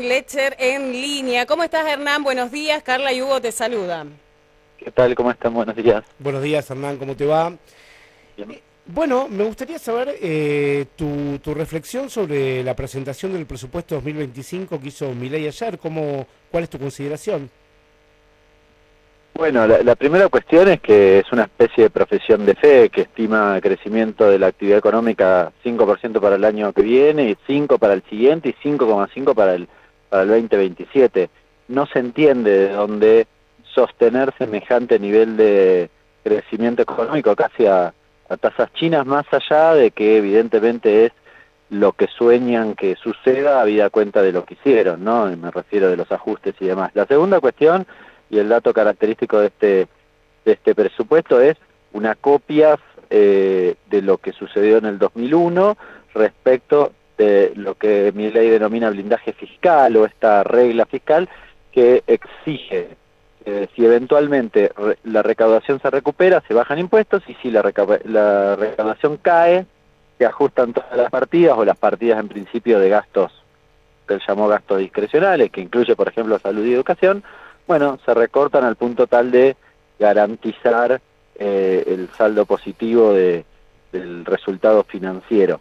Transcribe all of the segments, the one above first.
Fletcher en línea. ¿Cómo estás, Hernán? Buenos días. Carla y Hugo te saludan. ¿Qué tal? ¿Cómo están? Buenos días. Buenos días, Hernán, ¿cómo te va? Bien. Bueno, me gustaría saber tu reflexión sobre la presentación del presupuesto 2025 que hizo Milei ayer. ¿Cuál es tu consideración? Bueno, la primera cuestión es que es una especie de profesión de fe que estima crecimiento de la actividad económica 5% para el año que viene, y 5 para el siguiente y 5,5 para el 2027. No se entiende de dónde sostener semejante nivel de crecimiento económico casi a tasas chinas, más allá de que evidentemente es lo que sueñan que suceda habida cuenta de lo que hicieron, ¿no? Y me refiero de los ajustes y demás. La segunda cuestión y el dato característico de este presupuesto es una copia de lo que sucedió en el 2001 respecto de lo que Milei denomina blindaje fiscal o esta regla fiscal que exige si eventualmente la recaudación se recupera, se bajan impuestos, y si la recaudación cae, se ajustan todas las partidas o las partidas en principio de gastos que él llamó gastos discrecionales, que incluye, por ejemplo, salud y educación. Bueno, se recortan al punto tal de garantizar el saldo positivo del resultado financiero.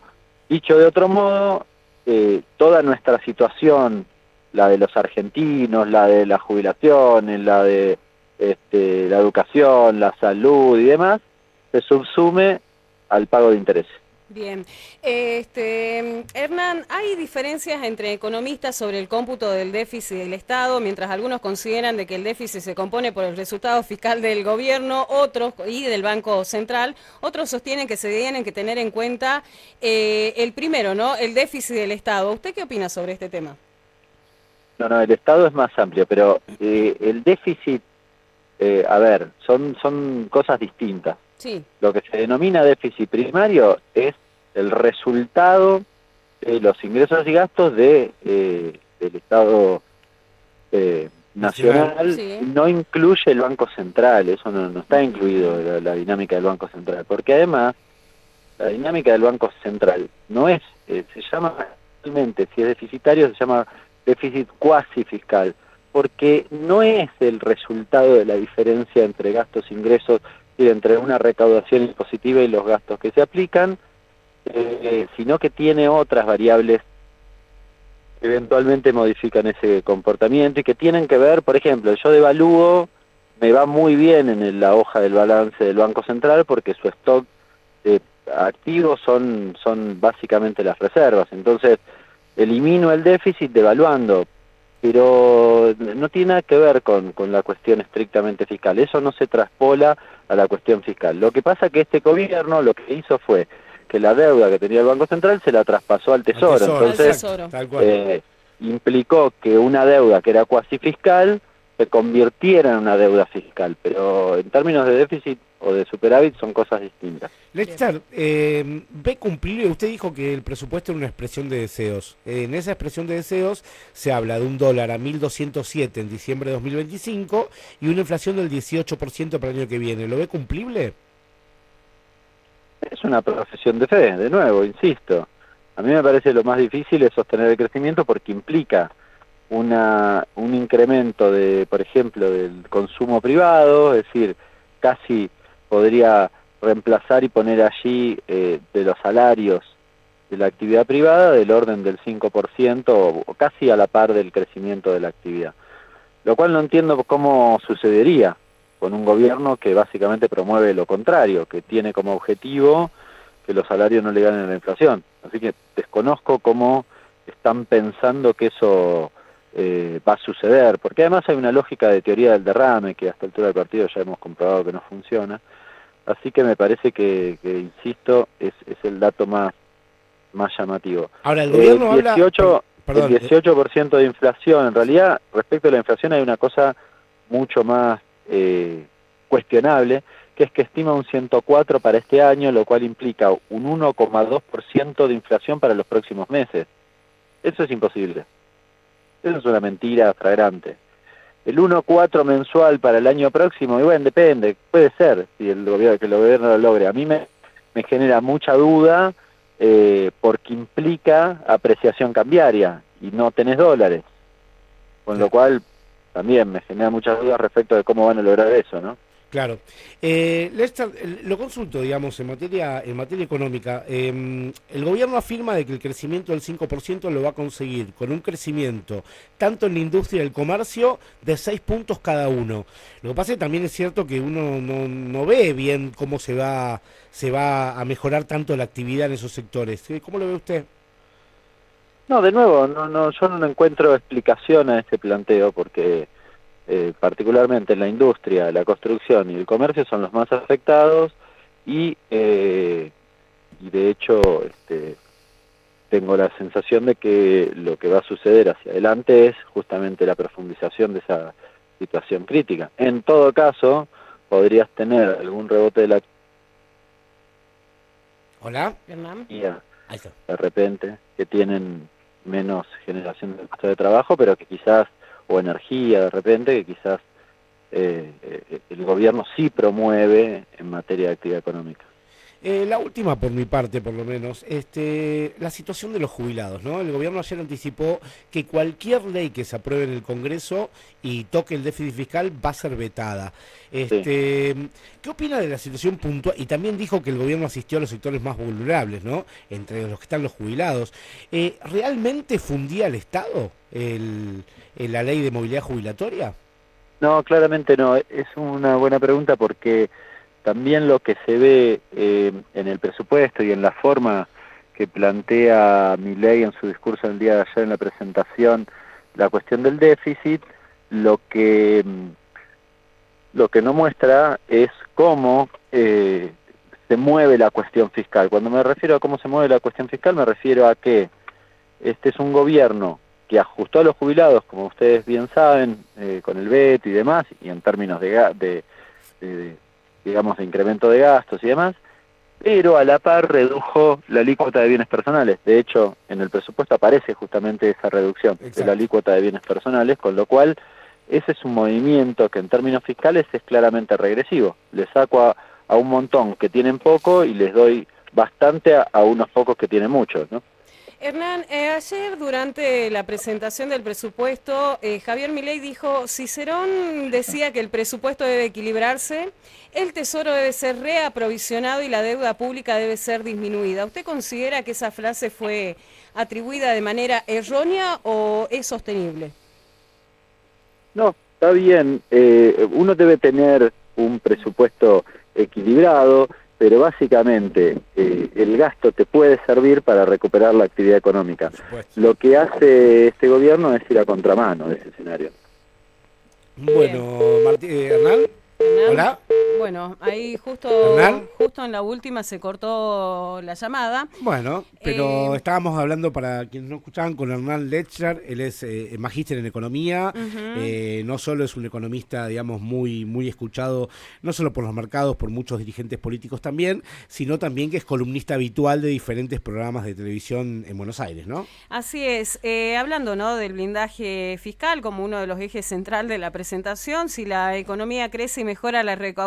Dicho de otro modo, toda nuestra situación, la de los argentinos, la de las jubilaciones, la de la educación, la salud y demás, se subsume al pago de intereses. Bien. Hernán, hay diferencias entre economistas sobre el cómputo del déficit del Estado, mientras algunos consideran de que el déficit se compone por el resultado fiscal del gobierno, otros y del Banco Central, otros sostienen que se tienen que tener en cuenta el primero, ¿no? El déficit del Estado. ¿Usted qué opina sobre este tema? No, el Estado es más amplio, pero el déficit, a ver, son cosas distintas. Sí. Lo que se denomina déficit primario es el resultado de los ingresos y gastos del Estado Nacional. nacional. Sí. No incluye el Banco Central, eso no está incluido en la dinámica del Banco Central, porque además la dinámica del Banco Central no es, se llama, realmente, si es deficitario, se llama déficit cuasi fiscal, porque no es el resultado de la diferencia entre gastos e ingresos y entre una recaudación impositiva y los gastos que se aplican, sino que tiene otras variables que eventualmente modifican ese comportamiento y que tienen que ver, por ejemplo, yo devalúo, me va muy bien en la hoja del balance del Banco Central porque su stock de activos son básicamente las reservas, entonces elimino el déficit devaluando, pero no tiene nada que ver con la cuestión estrictamente fiscal, eso no se traspola a la cuestión fiscal. Lo que pasa es que este gobierno lo que hizo fue que la deuda que tenía el Banco Central se la traspasó al Al Tesoro, Tesoro, Al entonces exacto, Tesoro. tal cual. eh, implicó que una deuda que era cuasi fiscal se convirtiera en una deuda fiscal, pero en términos de déficit o de superávit son cosas distintas. Bien. Lexter, ve cumplible, usted dijo que el presupuesto era una expresión de deseos. En esa expresión de deseos se habla de un dólar a 1.207 en diciembre de 2025 y una inflación del 18% para el año que viene. ¿Lo ve cumplible? Es una profesión de fe, de nuevo, insisto. A mí me parece lo más difícil es sostener el crecimiento porque implica un incremento de, por ejemplo, del consumo privado, es decir, casi podría reemplazar y poner allí de los salarios de la actividad privada del orden del 5% o casi a la par del crecimiento de la actividad. Lo cual no entiendo cómo sucedería con un gobierno que básicamente promueve lo contrario, que tiene como objetivo que los salarios no le ganen a la inflación. Así que desconozco cómo están pensando que eso va a suceder, porque además hay una lógica de teoría del derrame que hasta la altura del partido ya hemos comprobado que no funciona. Así que me parece que insisto, es el dato más llamativo. Ahora, el El gobierno habla... 18, el Perdón, 18% de inflación, en realidad, respecto a la inflación hay una cosa mucho más cuestionable, que es que estima un 104 para este año, lo cual implica un 1,2% de inflación para los próximos meses. Eso es imposible. Eso es una mentira flagrante. El 1,4 mensual para el año próximo, y bueno, depende, puede ser, si que el gobierno lo logre. A mí me genera mucha duda porque implica apreciación cambiaria y no tenés dólares. con lo cual también me genera muchas dudas respecto de cómo van a lograr eso, ¿no? Claro. Lester, lo consulto, digamos, en materia económica. El gobierno afirma de que el crecimiento del 5% lo va a conseguir con un crecimiento tanto en la industria y el comercio de 6 puntos cada uno. Lo que pasa es que también es cierto que uno no ve bien cómo se va a mejorar tanto la actividad en esos sectores. ¿Cómo lo ve usted? No, de nuevo, yo no encuentro explicación a este planteo porque particularmente en la industria, la construcción y el comercio son los más afectados y de hecho tengo la sensación de que lo que va a suceder hacia adelante es justamente la profundización de esa situación crítica. En todo caso, podrías tener algún rebote de la Hola, Ahí está. De repente, que tienen menos generación de puestos de trabajo, pero que quizás, o energía de repente, que quizás el gobierno sí promueve en materia de actividad económica. La última por mi parte, por lo menos, la situación de los jubilados, ¿no? El gobierno ayer anticipó que cualquier ley que se apruebe en el Congreso y toque el déficit fiscal va a ser vetada. Sí. ¿Qué opina de la situación puntual? Y también dijo que el gobierno asistió a los sectores más vulnerables, ¿no? Entre los que están los jubilados. ¿Realmente fundía el Estado la ley de movilidad jubilatoria? No, claramente no. Es una buena pregunta porque también lo que se ve en el presupuesto y en la forma que plantea Milei en su discurso el día de ayer en la presentación, la cuestión del déficit, lo que no muestra es cómo se mueve la cuestión fiscal. Cuando me refiero a cómo se mueve la cuestión fiscal, me refiero a que este es un gobierno que ajustó a los jubilados, como ustedes bien saben, con el veto y demás, y en términos digamos, de incremento de gastos y demás, pero a la par redujo la alícuota de bienes personales. De hecho, en el presupuesto aparece justamente esa reducción de la alícuota de bienes personales, con lo cual ese es un movimiento que en términos fiscales es claramente regresivo. Le saco a un montón que tienen poco y les doy bastante a unos pocos que tienen mucho, ¿no? Hernán, ayer durante la presentación del presupuesto, Javier Milei dijo, Cicerón decía que el presupuesto debe equilibrarse, el tesoro debe ser reaprovisionado y la deuda pública debe ser disminuida. ¿Usted considera que esa frase fue atribuida de manera errónea o es sostenible? No, está bien. Uno debe tener un presupuesto equilibrado, pero básicamente el gasto te puede servir para recuperar la actividad económica. Lo que hace este gobierno es ir a contramano de ese escenario. Bueno, Hernán, hola. Bueno, ahí justo en la última se cortó la llamada. Bueno, pero estábamos hablando, para quienes no escuchaban, con Hernán Lechner. Él es magíster en economía. No solo es un economista, digamos, muy escuchado, no solo por los mercados, por muchos dirigentes políticos también, sino también que es columnista habitual de diferentes programas de televisión en Buenos Aires, ¿no? Así es. Hablando, ¿no?, del blindaje fiscal como uno de los ejes central de la presentación, si la economía crece y mejora la recaudación